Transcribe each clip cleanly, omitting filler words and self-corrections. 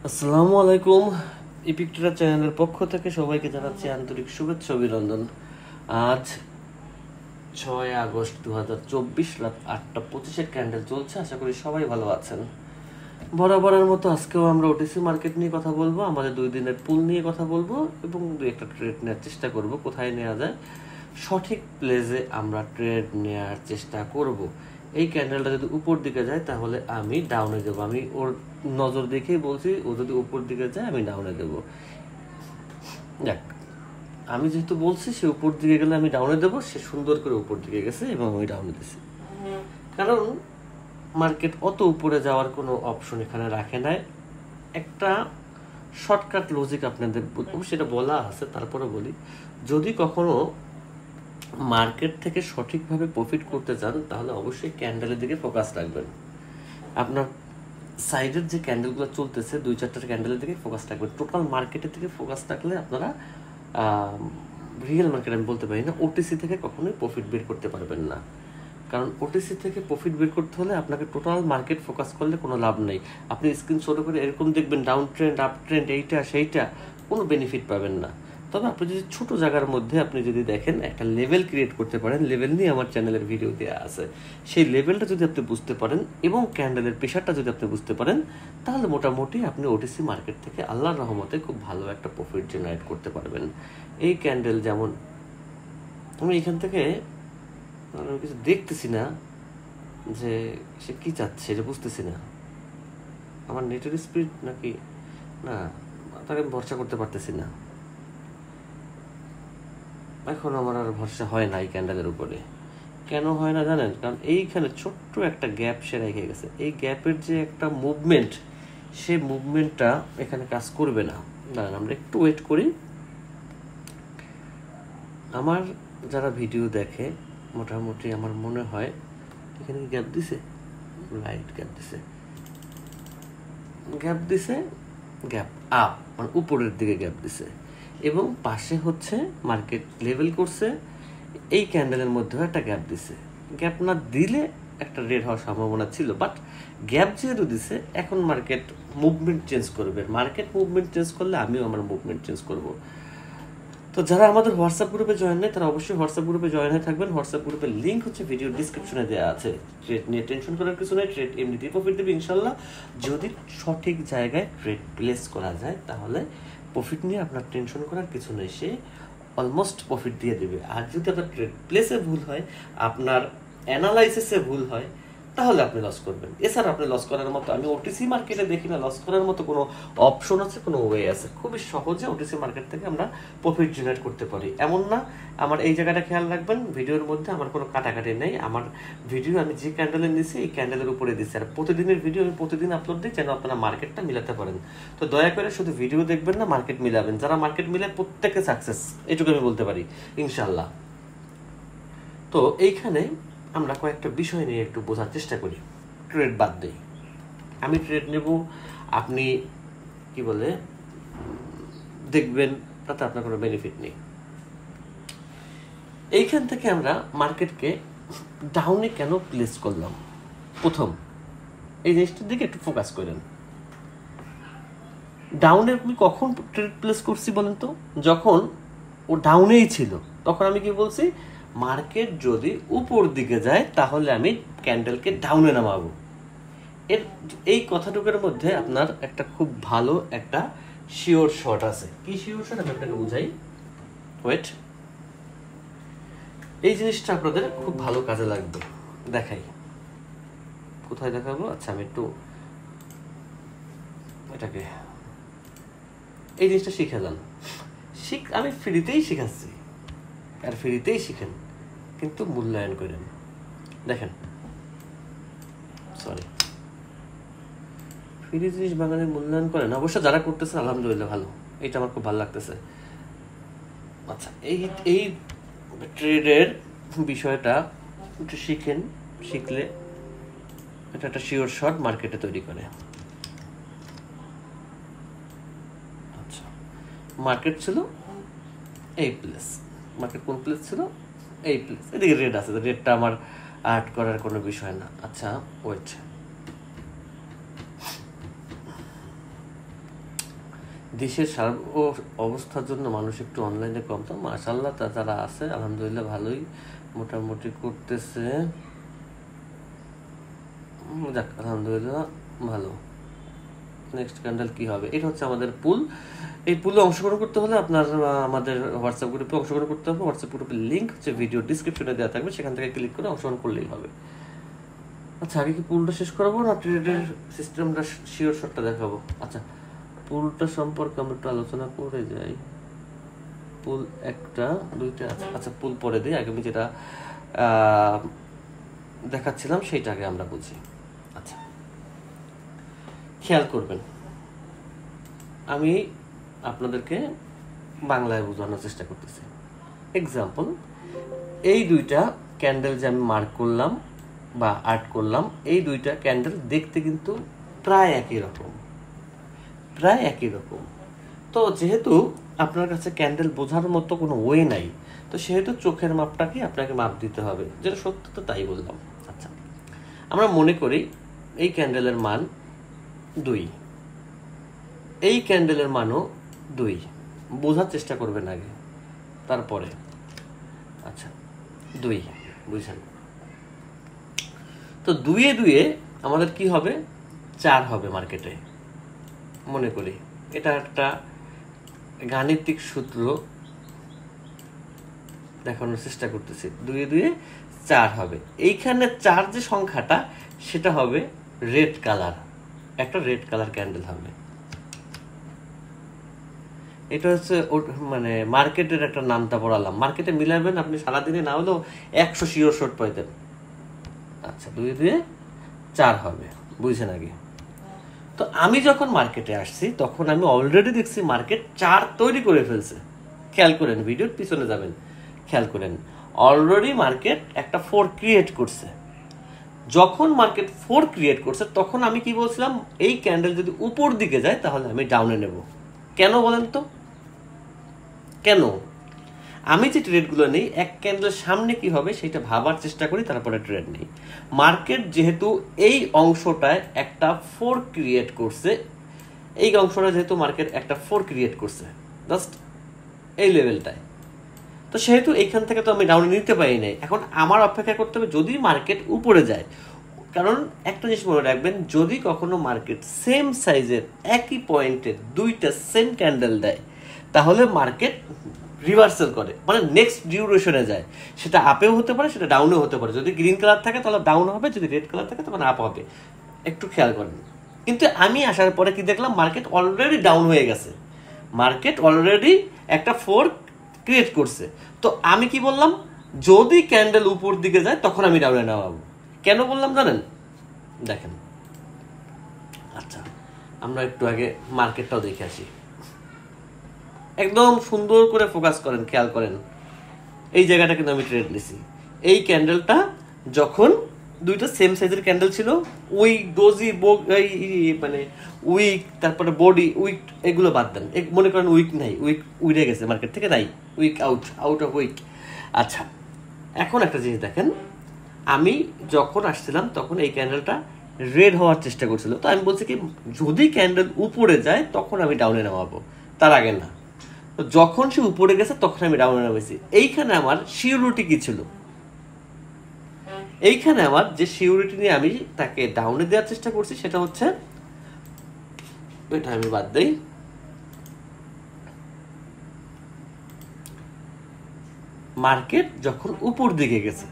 আসসালামু আলাইকুম। Epic tedder চ্যানেলের পক্ষ থেকে সবাইকে জানাচ্ছি আন্তরিক শুভেচ্ছা অভিনন্দন। আজ 6 আগস্ট 2024 রাত 8:25 ক্যান্ডেল চলছে। আশা করি সবাই ভালো আছেন। বরাবরের মতো আজকেও আমরা ওটিসি মার্কেট নিয়ে কথা বলবো, আমাদের 2 দিনের পুল নিয়ে কথা বলবো এবং 2-1টা ট্রেড নেওয়ার চেষ্টা করব। কোথায় নেওয়া যায় সঠিক প্লেসে আমরা ট্রেড নেওয়ার চেষ্টা করব। এই ক্যান্ডেলটা যদি উপর দিকে যায় তাহলে আমি ডাউনে দেবো। আমি ওর নজর দেখেই বলছি, ও যদি উপর দিকে যায় আমি ডাউনে দেবো। দেখ, আমি যেহেতু বলছি সে উপর দিকে গেলে আমি ডাউনে দেবো, সে সুন্দর করে উপর দিকে গেছে এবং আমি ডাউনে দিছি। কারণ মার্কেট অত উপরে যাওয়ার কোনো অপশন এখানে রাখে নাই। একটা শর্টকাট লজিক আপনাদের সেটা বলা আছে, তারপরে বলি, যদি কখনো মার্কেট থেকে সঠিকভাবে প্রফিট করতে চান তাহলে অবশ্যই ক্যান্ডেলের দিকে ফোকাস রাখবেন। আপনার সাইডের যে ক্যান্ডেলগুলো চলতেছে 2-4টা ক্যান্ডেলের দিকে ফোকাস রাখবেন। টোটাল মার্কেটের দিকে ফোকাস রাখলে আপনারা রিয়েল মার্কেট আমি বলতে পারি না, ওটিসি থেকে কখনোই প্রফিট বের করতে পারবেন না। কারণ ওটিসি থেকে প্রফিট বের করতে হলে আপনাকে টোটাল মার্কেট ফোকাস করলে কোনো লাভ নেই। আপনি স্ক্রিন ছোটো করে এরকম দেখবেন ডাউন ট্রেন্ড, আপ ট্রেন্ড, এইটা সেইটা, কোনো বেনিফিট পাবেন না। তবে আপনি যদি ছোট জায়গার মধ্যে আপনি যদি দেখেন একটা লেভেল ক্রিয়েট করতে পারেন, লেভেল নিয়ে আমার চ্যানেলের ভিডিও দেওয়া আছে, সেই লেভেলটা যদি আপনি বুঝতে পারেন এবং ক্যান্ডেলের প্রেশারটা যদি আপনি বুঝতে পারেন তাহলে মোটামুটি আপনি ওটিসি মার্কেট থেকে আল্লাহর রহমতে খুব ভালো একটা প্রফিট জেনারেট করতে পারবেন। এই ক্যান্ডেল যেমন আমি এখান থেকে আমি কিছু দেখতেছি না যে সে কি চাচ্ছে, এটা বুঝতেছি না। আমার নেটের স্পিড নাকি না, তাকে ভরসা করতে পারতেছি না। এখন আমার আর ভরসা হয় না এই ক্যান্ডেলের উপরে। কেন হয় না জানেন? কারণ এইখানে ছোট্ট একটা গ্যাপ সে রেখে গেছে। এই গ্যাপের যে একটা মুভমেন্ট, সে মুভমেন্টটা এখানে কাজ করবে না। দাঁড়ান আমরা একটু ওয়েট করি। আমার যারা ভিডিও দেখে মোটামুটি আমার মনে হয় এখানে গ্যাপ দিছে, লাইট গ্যাপ দিছে, গ্যাপ আপ মানে উপরের দিকে গ্যাপ দিছে এবং পাশে হচ্ছে মার্কেট লেভেল করছে। এই ক্যান্ডেলের মধ্যেও একটা গ্যাপ দিছে। গ্যাপ না দিলে একটা রেড হওয়ার সম্ভাবনা ছিল, বাট গ্যাপ যেহেতু দিছে এখন মার্কেট মুভমেন্ট চেঞ্জ করবে। মার্কেট মুভমেন্ট চেঞ্জ করলে আমিও আমার মুভমেন্ট চেঞ্জ করব। তো যারা আমাদের হোয়াটসঅ্যাপ গ্রুপে জয়েন নেই তারা অবশ্যই হোয়াটসঅ্যাপ গ্রুপে জয়েন হয়ে থাকবেন। হোয়াটসঅ্যাপ গ্রুপের লিঙ্ক হচ্ছে ভিডিও ডিসক্রিপশনে দেওয়া আছে। ট্রেড নিয়ে টেনশন করার কিছু নেই, ট্রেড এমনিতেই প্রফিট দেবে ইনশাল্লাহ। যদি সঠিক জায়গায় ট্রেড প্লেস করা যায় তাহলে প্রফিট নিয়ে আপনার টেনশন করার কিছু নেই, সে অলমোস্ট প্রফিট দিয়ে দেবে। আর যদি আপনার ট্রেড প্লেসে ভুল হয়, আপনার অ্যানালাইসিসে ভুল হয়, তাহলে আপনি লস করবেন। এছাড়া আপনি লস করার মতো আমি ওটিসি মার্কেটে দেখি না লস করার মতো কোনো অপশন আছে, কোনো ওয়ে আছে। খুবই সহজে ওটিসি মার্কেট থেকে আমরা প্রফিট জেনারেট করতে পারি। এমন না, আমার এই জায়গাটা খেয়াল রাখবেন, ভিডিওর মধ্যে আমার কোনো কাটাকাটি নেই। আমার ভিডিও আমি যে ক্যান্ডেলে নিছি এই ক্যান্ডেলের উপরে দিচ্ছি। আর প্রতিদিনের ভিডিও আমি প্রতিদিন আপলোড দিই যেন আপনারা মার্কেটটা মিলাতে পারেন। তো দয়া করে শুধু ভিডিও দেখবেন না, মার্কেট মিলাবেন। যারা মার্কেট মিলে প্রত্যেকে সাকসেস, এটুকু আমি বলতে পারি ইনশাল্লাহ। তো এইখানে আমরা কয়েকটা বিষয় নিয়ে একটু বোঝার চেষ্টা করি। ট্রেড বাদ দেই, আমি ট্রেড নেব, আপনি কি বলে দেখবেন, তাতে আপনার কোনো বেনিফিট নেই। এইখান থেকে আমরা মার্কেটকে ডাউনে কেন প্লেস করলাম, প্রথম এই জিনিসটার দিকে একটু ফোকাস করেন। ডাউনে আমি কখন ট্রেড প্লেস করছি বলেন তো? যখন ও ডাউনেই ছিল তখন আমি কি বলছি, মার্কেট যদি উপর দিকে যায় তাহলে আমি ক্যান্ডেলকে ডাউনে নামাবো। এই কথাটুকুর মধ্যে আপনার একটা খুব ভালো একটা শিওর শট আছে। কি শিওর শট আমি আপনাকে বুঝাই, ওয়েট। এই জিনিসটা আপনাদের খুব ভালো কাজে লাগবে, দেখাই। কোথায় দেখাবো? আচ্ছা আমি একটু এটাকে, এই জিনিসটা শিখে যান। আমি ফ্রিতেই শিখাচ্ছি, আর ফ্রিতেই শিখেন, কিন্তু মূল্যায়ন করেন। দেখেন, সরি, ফ্রি জিনিস বাঙালির মূল্যায়ন করেন। অবশ্য যারা করতেছেন আলহামদুলিল্লাহ ভালো, এটা আমার খুব ভালো লাগতেছে। আচ্ছা, এই ট্রেডের বিষয়টা একটু শিখেন, শিখলে এটা একটা শিওর শট মার্কেটে তৈরি করে। আচ্ছা, মার্কেট ছিল এই প্লেস, মার্কেট কোন প্লেস ছিল? এই প্লেস। এদিকে রেড আছে, রেডটা আমার আর্ট করার কোনো বিষয় না। আচ্ছা ওয়েট, দেশের অবস্থার জন্য মানুষ একটু অনলাইনে কম, তো মাশাআল্লাহ যারা আছে আলহামদুলিল্লাহ ভালোই মোটামুটি করতেছে। যাক আলহামদুলিল্লাহ ভালো। নেক্সট ক্যান্ডেল কি হবে? এটা হচ্ছে আমাদের পুল। এই পুলে অংশগ্রহণ করতে হলে আপনার আমাদের হোয়াটসঅ্যাপ গ্রুপে অংশগ্রহণ করতে হবে। হোয়াটসঅ্যাপ গ্রুপের লিঙ্ক হচ্ছে ভিডিও ডিসক্রিপশনে দেওয়া থাকবে, সেখান থেকে ক্লিক করে অংশগ্রহণ করলেই হবে। আচ্ছা, আগে কি পুলটা শেষ করাবো না ট্রেডের সিস্টেমটা শিওর শটটা দেখাবো? আচ্ছা, পুলটা সম্পর্কে আমরা একটু আলোচনা করে যাই। পুল একটা দুইটা আচ্ছা পুল পরে দিই, আগে আমি যেটা দেখাচ্ছিলাম সেইটা আগে আমরা বুঝি। আচ্ছা, খেয়াল করবেন, আমি আপনাদেরকে বাংলায় বোঝানোর চেষ্টা করতেছি। এক্সাম্পল, এই দুইটা ক্যান্ডেল যে আমি মার্ক করলাম বা আর্ট করলাম, এই দুইটা ক্যান্ডেল দেখতে কিন্তু প্রায় একই রকম, প্রায় একই রকম। তো যেহেতু আপনার কাছে ক্যান্ডেল বোঝার মতো কোনো ওয়ে নাই, তো সেহেতু চোখের মাপটাকে আপনাকে মাপ দিতে হবে, যেটা সত্য তো তাই বললাম। আচ্ছা, আমরা মনে করি এই ক্যান্ডেলের মান 2, এই ক্যান্ডেলের মানও 2, বোঝার চেষ্টা করবেন আগে, তারপরে। আচ্ছা, 2 বুঝছেন? তো 2 আমাদের কি হবে? 4 হবে মার্কেটে। মনে করি এটা একটা গাণিতিক সূত্র দেখানোর চেষ্টা করতেছি। 2 4 হবে। এইখানে 4 যে সংখ্যাটা সেটা হবে রেড কালার, একটা রেড কালার ক্যান্ডেল হবে। এটা হচ্ছে মানে মার্কেটের একটা নামটা পড়ালাম, মার্কেটে মিলাবেন আপনি সারাদিনে না হলেও 100 শিওর শর্ট পাইতেন। আচ্ছা, 2 4 হবে, বুঝছেন আগে? তো আমি যখন মার্কেটে আসছি তখন আমি অলরেডি দেখছি মার্কেট 4 তৈরি করে ফেলছে। খেয়াল করেন, ভিডিওর পিছনে যাবেন, খেয়াল করেন, অলরেডি মার্কেট একটা 4 ক্রিয়েট করছে। যখন মার্কেট 4 ক্রিয়েট করছে তখন আমি কি বলছিলাম? এই ক্যান্ডেল যদি উপর দিকে যায় তাহলে আমি ডাউনে নেব। কেন বলেন তো? কেন? আমি যে ট্রেডগুলো নেই, এক ক্যান্ডেলের সামনে কি হবে সেটা ভাবার চেষ্টা করি, তারপরে ট্রেড নেই। মার্কেট যেহেতু এই অংশটায় একটা 4 ক্রিয়েট করছে, এই অংশটা যেহেতু মার্কেট একটা 4 ক্রিয়েট করছে জাস্ট এই লেভেলটায়, তো সেহেতু এইখান থেকে তো আমি ডাউনে নিতে পারি নাই। এখন আমার অপেক্ষা করতে হবে যদি মার্কেট উপরে যায়। কারণ একটা জিনিস মনে রাখবেন, যদি কখনো মার্কেট সেম সাইজের একই পয়েন্টের দুইটা সেম ক্যান্ডেল দেয় তাহলে মার্কেট রিভার্সাল করে, মানে নেক্সট ডিউরেশনে যায়। সেটা আপেও হতে পারে, সেটা ডাউনেও হতে পারে। যদি গ্রিন কালার থাকে তাহলে ডাউন হবে, যদি রেড কালার থাকে তখন আপ হবে। একটু খেয়াল করেন। কিন্তু আমি আসার পরে কি দেখলাম? মার্কেট অলরেডি ডাউন হয়ে গেছে, মার্কেট অলরেডি একটা 4 ক্রিয়েট করছে। তো আমি কি বললাম? যদি ক্যান্ডেল উপর দিকে যায় তখন আমি ডাউনে নামাবো। কেন বললাম জানেন? দেখেন, আচ্ছা আমরা একটু আগে মার্কেটটাও দেখে আসি। একদম সুন্দর করে ফোকাস করেন, খেয়াল করেন। এই জায়গাটা কিন্তু আমি ট্রেড নিছি। এই ক্যান্ডেলটা যখন দুইটা সেম সাইজের ক্যান্ডেল ছিল, উইক ডোজি মানে উইক, তারপরে বডি উইক, এগুলো বাদ দেন। মনে করেন উইক নাই, উইক উইরে গেছে মার্কেট থেকে, নাই উইক, আউট অফ উইক। আচ্ছা, এখন একটা জিনিস দেখেন, আমি যখন আসছিলাম তখন এই ক্যান্ডেলটা রেড হওয়ার চেষ্টা করছিল। তো আমি বলছি কি, যদি ক্যান্ডেল উপরে যায় তখন আমি ডাউনে নামাবো, তার আগে না। তো যখন সে উপরে গেছে তখন আমি ডাউনে নামেছি। এইখানে আমার সিউরিটি কি ছিল? এইখানে আমার যে সিউরিটি নিয়ে আমি তাকে ডাউনে দেওয়ার চেষ্টা করছি সেটা হচ্ছে, এটা আমি বাদ দেই, মার্কেট যখন উপর দিকে গেছে,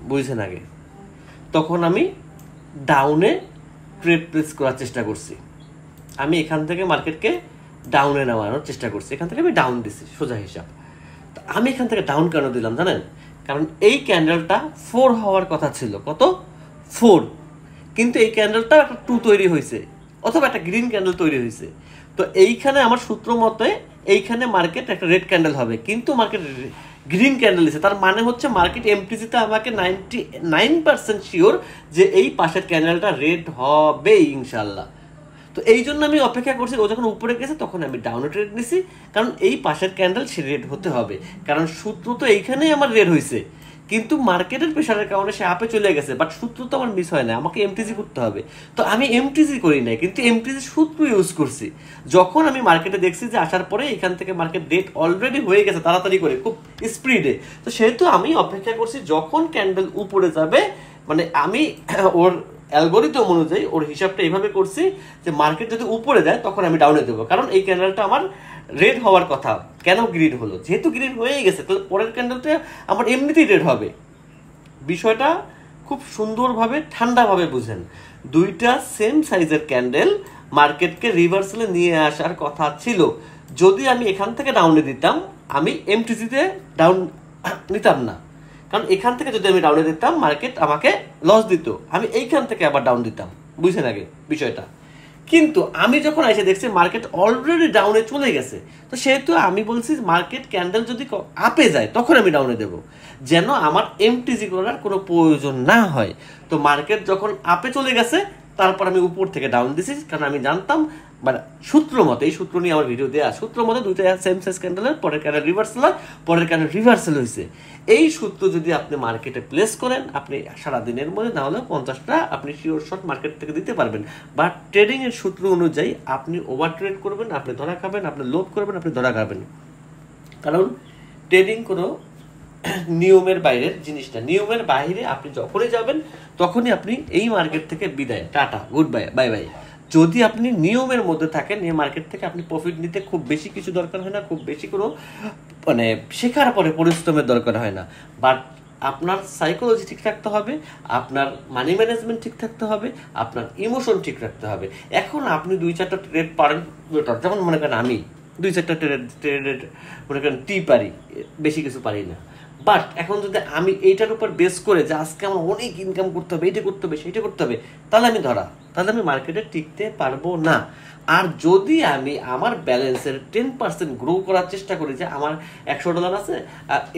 বুঝছেন আগে, তখন আমি ডাউনে ট্রেড প্লেস করার চেষ্টা করছি। আমি এখান থেকে মার্কেটকে ডাউনে নামানোর চেষ্টা করছি, এখান থেকে আমি ডাউন দিছি, সোজা হিসাব। তো আমি এখান থেকে ডাউন কেন দিলাম জানেন? কারণ এই ক্যান্ডেলটা 4 হওয়ার কথা ছিল। কত? 4। কিন্তু এই ক্যান্ডেলটা একটা 2 তৈরি হয়েছে, অথবা একটা গ্রিন ক্যান্ডেল তৈরি হয়েছে। তো এইখানে আমার সূত্র মতে এইখানে মার্কেট একটা রেড ক্যান্ডেল হবে, কিন্তু মার্কেট গ্রিন ক্যান্ডেল দিচ্ছে। তার মানে হচ্ছে মার্কেট এমটিসিতে আমাকে 99% শিওর যে এই পাশের ক্যান্ডেলটা রেড হবে ইনশাল্লাহ। তো এই জন্য আমি অপেক্ষা করছি, ও যখন উপরে গেছে তখন আমি ডাউনে ট্রেড নিছি, কারণ এই পাশের ক্যান্ডেল সে রেড হতে হবে। কারণ সূত্র তো এইখানেই আমার রেড হয়েছে, কিন্তু মার্কেটের প্রেশারের কারণে সে আপে চলে গেছে, বাট সূত্র তো আমার মিস হয় না, আমাকে এমটিজি করতে হবে। তো আমি এমটিজি করি নাই, কিন্তু এমটিজি সূত্র ইউজ করছি। যখন আমি মার্কেটে দেখছি যে আসার পরে এখান থেকে মার্কেট ডেট অলরেডি হয়ে গেছে তাড়াতাড়ি করে, খুব স্পিডে, তো সেহেতু আমি অপেক্ষা করছি যখন ক্যান্ডেল উপরে যাবে, মানে আমি ওর অ্যালগোরিদম অনুযায়ী ওর হিসাবটা এইভাবে করছি যে মার্কেট যদি উপরে যায় তখন আমি ডাউনে দেবো, কারণ এই ক্যান্ডেলটা আমার রেড হওয়ার কথা। কেন গ্রিন হলো? যেহেতু গ্রিন হয়েই গেছে, তাহলে পরের ক্যান্ডেলটা আমার এমনিতেই রেড হবে। বিষয়টা খুব সুন্দরভাবে ঠান্ডাভাবে বুঝেন। দুইটা সেম সাইজের ক্যান্ডেল মার্কেটকে রিভার্সালে নিয়ে আসার কথা ছিল। যদি আমি এখান থেকে ডাউনে দিতাম, আমি এমটিজিতে ডাউন নিতাম না, কারণ এখান থেকে যদি আমি ডাউনে দিতাম মার্কেট আমাকে লস দিত, আমি এইখান থেকে আবার ডাউন দিতাম। বুঝছেন আগে বিষয়টা? কিন্তু আমি যখন এসে দেখছি মার্কেট অলরেডি ডাউনে চলে গেছে, তো সেহেতু আমি বলছি মার্কেট ক্যান্ডেল যদি আপে যায় তখন আমি ডাউনে দেব, যেন আমার এমটিজি করার কোনো প্রয়োজন না হয়। তো মার্কেট যখন আপে চলে গেছে তারপর আমি উপর থেকে ডাউন দিছি, কারণ আমি জানতাম, মানে সূত্র মতে, এই সূত্র নিয়ে আমার ভিডিও দেওয়া, সূত্র মতে দুইটা সেম সাইজ ক্যান্ডেলের পরের ক্যান্ডেল রিভার্সাল হয়, পরের ক্যান্ডেল রিভার্সাল হয়েছে। এই সূত্র যদি আপনি মার্কেটে প্লেস করেন, আপনি সারাদিনের মধ্যে না হলেও 50টা আপনি শিওর শট মার্কেট থেকে দিতে পারবেন। বাট ট্রেডিং এর সূত্র অনুযায়ী আপনি ওভার ট্রেড করবেন, আপনি ধরা খাবেন, আপনি লোভ করবেন, আপনি ধরা খাবেন। কারণ ট্রেডিং কোনো নিয়মের বাইরের জিনিসটা, নিয়মের বাইরে আপনি যখনই যাবেন তখনই আপনি এই মার্কেট থেকে বিদায়, tata, good bye, bye bye. যদি আপনি নিয়মের মধ্যে থাকেন, এই মার্কেট থেকে আপনি প্রফিট নিতে খুব বেশি কিছু দরকার হয় না, খুব বেশি কোনো মানে শেখার পরে পরিশ্রমের দরকার হয় না। বাট আপনার সাইকোলজি ঠিক রাখতে হবে, আপনার মানি ম্যানেজমেন্ট ঠিক থাকতে হবে, আপনার ইমোশন ঠিক রাখতে হবে। এখন আপনি 2-4টা ট্রেড পারেন, যেমন মনে করেন আমি 2-4টা ট্রেডের মনে করেন পারি, বেশি কিছু পারি না। বাট এখন যদি আমি এইটার উপর বেস করে যে আজকে আমার অনেক ইনকাম করতে হবে, এইটা করতে হবে, সেইটা করতে হবে, তাহলে আমি তাহলে আমি মার্কেটে টিকতে পারবো না। আর যদি আমি আমার ব্যালেন্সের 10% গ্রো করার চেষ্টা করি, যে আমার $100 আছে,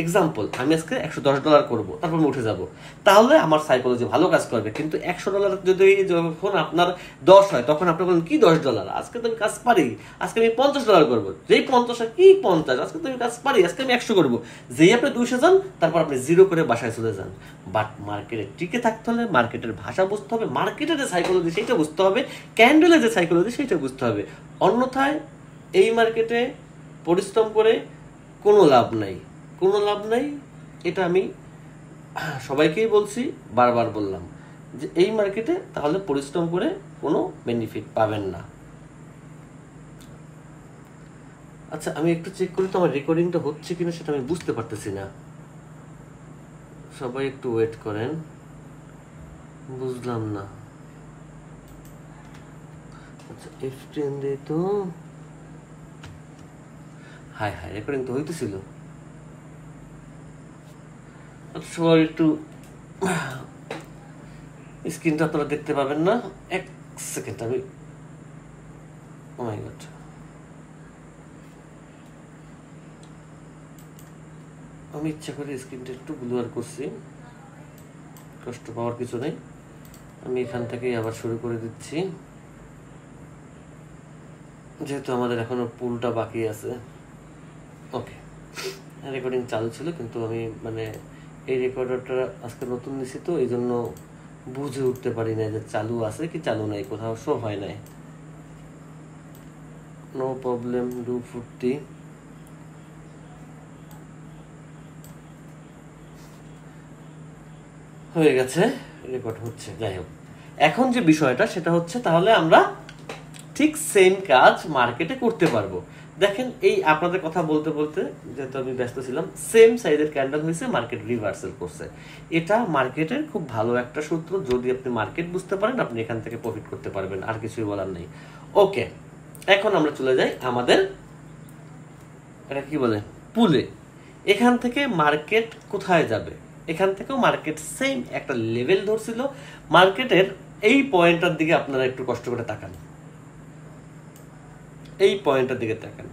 এক্সাম্পল আমি আজকে $110 করবো, তারপর আমি উঠে যাব, তাহলে আমার সাইকোলজি ভালো কাজ করবে। কিন্তু $100 যদি যখন আপনার 10 হয়, তখন আপনি বলেন কি $10, আজকে তো আমি কাজ পারি, আজকে আমি $50 করবো। যেই 50 কি 50, আজকে তো আমি কাজ পারি, আজকে আমি 100 করবো। যেই আপনি 200 যান, তারপর আপনি 0 করে বাসায় চলে যান। বাট মার্কেটে টিকে থাকতে হলে মার্কেটের ভাষা বুঝতে হবে, মার্কেটের যে সাইকোলজি সেইটা বুঝতে হবে, ক্যান্ডেলের যে সাইকোলজি সেইটা বুঝতে হবে। অন্যথায় এই মার্কেটে পরিশ্রম করে কোনো লাভ নাই, কোনো লাভ নাই। এটা আমি সবাইকেই বলছি, বারবার বললাম যে এই মার্কেটে তাহলে পরিশ্রম করে কোনো বেনিফিট পাবেন না। আচ্ছা, আমি একটু চেক করি তো আমার রেকর্ডিংটা হচ্ছে কিনা, সেটা আমি বুঝতে পারতেছি না। সবাই একটু ওয়েট করেন, বুঝলাম না। আচ্ছা, F10 দে তো। হাই হাই, রেকর্ডিং তো হইতেছিল। আচ্ছা, সবাই একটু, স্ক্রিনটা আপনারা দেখতে পাবেন না, 1 সেকেন্ড আমি, ও মাই গড, আমি ইচ্ছা করে স্ক্রিনটা একটু ব্লুয়ার করছি, কষ্ট পাওয়ার কিছু নেই। আমি এখান থেকেই আবার শুরু করে দিচ্ছি, যেহেতু আমাদের এখনো পুলটা বাকি আছে। ওকে, রেকর্ডিং চালু ছিল, কিন্তু আমি মানে এই রেকর্ডারটা আজকে নতুন নিছি, তো এই জন্য বুঝে উঠতে পারি না যে চালু আছে কি চালু নাই, কোথাও শো হয় নাই। No problem, do 40। হয়ে গেছে, রেকর্ড হচ্ছে। যাই হোক, এখন যে বিষয়টা সেটা হচ্ছে, তাহলে আমরা ঠিক সেম কাজ মার্কেটে করতে পারবো। দেখেন, এই আপনাদের কথা বলতে বলতে যেহেতু আমি ব্যস্ত ছিলাম, সেম সাইজের ক্যান্ডেল হয়েছে, মার্কেট রিভার্সাল করছে। এটা মার্কেটের খুব ভালো একটা সূত্র, যদি আপনি মার্কেট বুঝতে পারেন আপনি এখান থেকে প্রফিট করতে পারবেন, আর কিছুই বলার নেই। ওকে, এখন আমরা চলে যাই আমাদের, এটা কি বলে, পুলে। এখান থেকে মার্কেট কোথায় যাবে? এখান থেকেও মার্কেট সেম একটা লেভেল ধরছিল। মার্কেটের এই পয়েন্টটার দিকে আপনারা একটু কষ্ট করে তাকান, এই পয়েন্টের দিকে তাকান।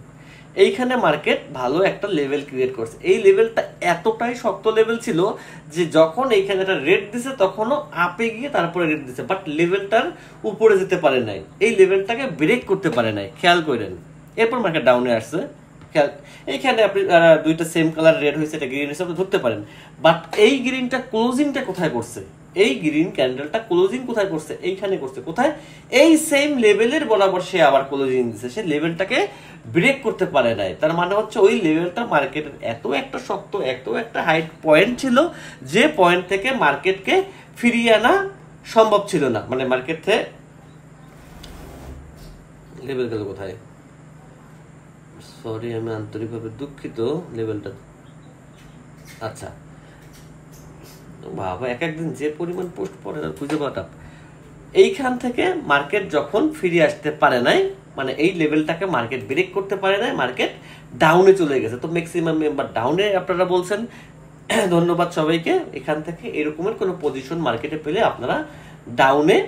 এইখানে মার্কেট ভালো একটা লেভেল ক্রিয়েট করছে। এই লেভেলটা এতটাই শক্ত লেভেল ছিল যে যখন এইখানে একটা রেড দিছে তখনও আপে গিয়ে তারপরে রেড দিছে, বাট লেভেলটার উপরে যেতে পারে নাই, এই লেভেলটাকে ব্রেক করতে পারে নাই, খেয়াল করেন। এরপর মার্কেট ডাউনে আসছে, এইখানে আপনি দুইটা সেম কালার রেড হয়েছে, এটা গ্রিন হয়েছে, আপনি ধরতে পারেন। বাট এই গ্রিনটা ক্লোজিংটা কোথায় করছে, এই গ্রিন ক্যান্ডেলটা ক্লোজিং কোথায় করছে, এইখানে করছে কোথায়, এই সেম লেভেলের বরাবর সে আবার ক্লোজিং দিচ্ছে, সে লেভেলটাকে ব্রেক করতে পারে নাই। তার মানে হচ্ছে ওই লেভেলটা মার্কেটের এত একটা শক্ত, এত একটা হাইট পয়েন্ট ছিল, যে পয়েন্ট থেকে মার্কেটকে ফিরিয়ে আনা সম্ভব ছিল না। মানে মার্কেট থেকে লেভেল গেল কোথায়, সরি আমি আন্তরিকভাবে দুঃখিত, লেভেলটা আচ্ছা বাবা এক একদিন যে পরিমাণ পোস্ট পড়ে আর খুঁজে পাওয়া টাফ। এইখান থেকে মার্কেট যখন ফিরে আসতে পারে নাই, মানে এই লেভেলটাকে মার্কেট ব্রেক করতে পারে নাই, মার্কেট ডাউনে চলে গেছে। তো ম্যাক্সিমাম মেম্বার ডাউনে আপনারা বলছেন, ধন্যবাদ সবাইকে। এখান থেকে এরকমের কোনো পজিশন মার্কেটে পেলে আপনারা ডাউনে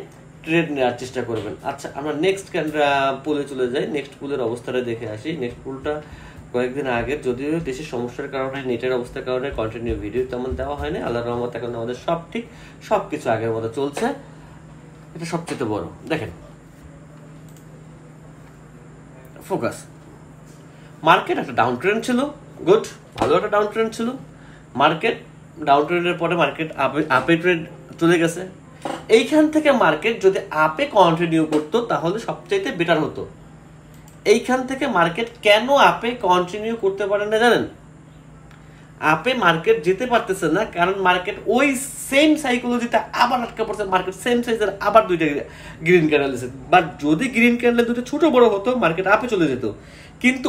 ট্রেড নেওয়ার চেষ্টা করবেন। আচ্ছা আমরা নেক্সট পুলে চলে যাই, নেক্সট পুলের অবস্থাটা দেখে আসি। নেক্সট পুলটা কয়েকদিন আগে, যদিও দেশের সমস্যার কারণে, নেটের অবস্থার কারণে কন্টিনিউ ভিডিও তেমন দেওয়া হয়নি। আল্লাহর রহমত এখন আমাদের সব ঠিক, সব কিছু আগের মতো চলছে। এটা সবচেয়ে বড়। দেখেন ফোকাস, মার্কেট একটা ডাউন ট্রেন্ড ছিল, গুড, ভালো একটা ডাউন ট্রেন্ড ছিল। মার্কেট ডাউন ট্রেন্ডের পরে মার্কেট আপে ট্রেন্ড চলে গেছে। এইখান থেকে মার্কেট যদি আপে কন্টিনিউ করতো তাহলে সবচাইতে বেটার হতো। এইখান থেকে মার্কেট কেন আপে কন্টিনিউ করতে পারে না জানেন? আপে মার্কেট যেতে পারতেছে না কারণ মার্কেট ওই সেম সাইকোলজিতে আবার আটকা পড়ছে। মার্কেট সেম সাইজের আবার দুইটা গ্রিন ক্যান্ডেল দিচ্ছে, বাট যদি গ্রিন ক্যান্ডেল দুটো ছোট বড় হতো মার্কেট আপে চলে যেত। কিন্তু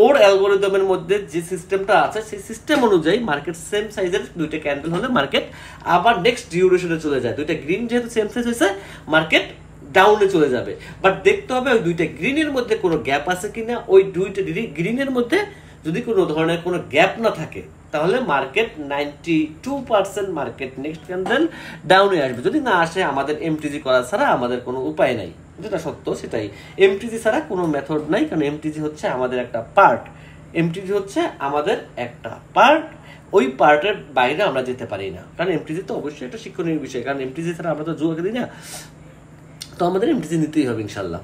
ওর অ্যালগোরিদমের মধ্যে যে সিস্টেমটা আছে সেই সিস্টেম অনুযায়ী মার্কেট সেম সাইজের দুইটা ক্যান্ডেল হলে মার্কেট আবার নেক্সট ডিউরেশনে চলে যায়। দুইটা গ্রিন যেহেতু সেম সাইজ হয়েছে, মার্কেট ডাউনে চলে যাবে। বাট দেখতে হবে ওই দুইটা গ্রিনের মধ্যে কোনো গ্যাপ আছে কিনা। ওই দুইটা গ্রিনের মধ্যে যদি কোনো ধরনের কোনো গ্যাপ না থাকে তাহলে মার্কেট 92% মার্কেট নেক্সট ক্যান্ডেল ডাউনে আসবে। যদি না আসে আমাদের এমটিজি করা ছাড়া আমাদের কোনো উপায় নাই, যেটা সত্য সেটাই। এমটিজি ছাড়া কোনো মেথড নাই, কারণ এমটিজি হচ্ছে আমাদের একটা পার্ট। এমটিজি হচ্ছে আমাদের একটা পার্ট, ওই পার্টের বাইরে আমরা যেতে পারি না। কারণ এমটিজি তো অবশ্যই একটা শিক্ষণীয় বিষয়, কারণ এমটিজি ছাড়া আমরা তো জুয়াকে দিই না, তো আমাদের এমটিজি নিতেই হবে ইনশাল্লাহ।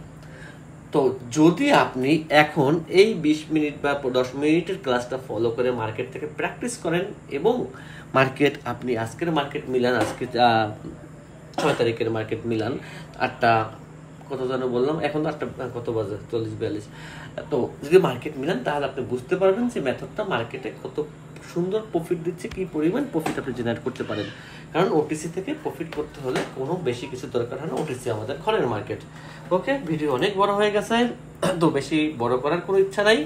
তো যদি আপনি এখন এই 20 মিনিট বা 10 মিনিটের ক্লাসটা ফলো করে মার্কেট থেকে প্র্যাকটিস করেন এবং মার্কেট আপনি আজকের মার্কেট মিলান, আজকে 6 তারিখের মার্কেট মিলান, 8টা কত যেন বললাম, এখন তো 8টা কত বাজে 40-42, তো যদি মার্কেট মিলান তাহলে আপনি বুঝতে পারবেন যে মেথডটা মার্কেটে কত সুন্দর প্রফিট দিচ্ছে, কি পরিমাণ প্রফিট আপনি জেনারেট করতে পারেন। কারণ ওটিসি থেকে প্রফিট করতে হলে কোনো বেশি কিছু দরকার হয় না, ওটিসি আমাদের ঘরের মার্কেট। ওকে, ভিডিও অনেক বড় হয়ে গেছে, তো বেশি বড় করার কোনো ইচ্ছা নাই।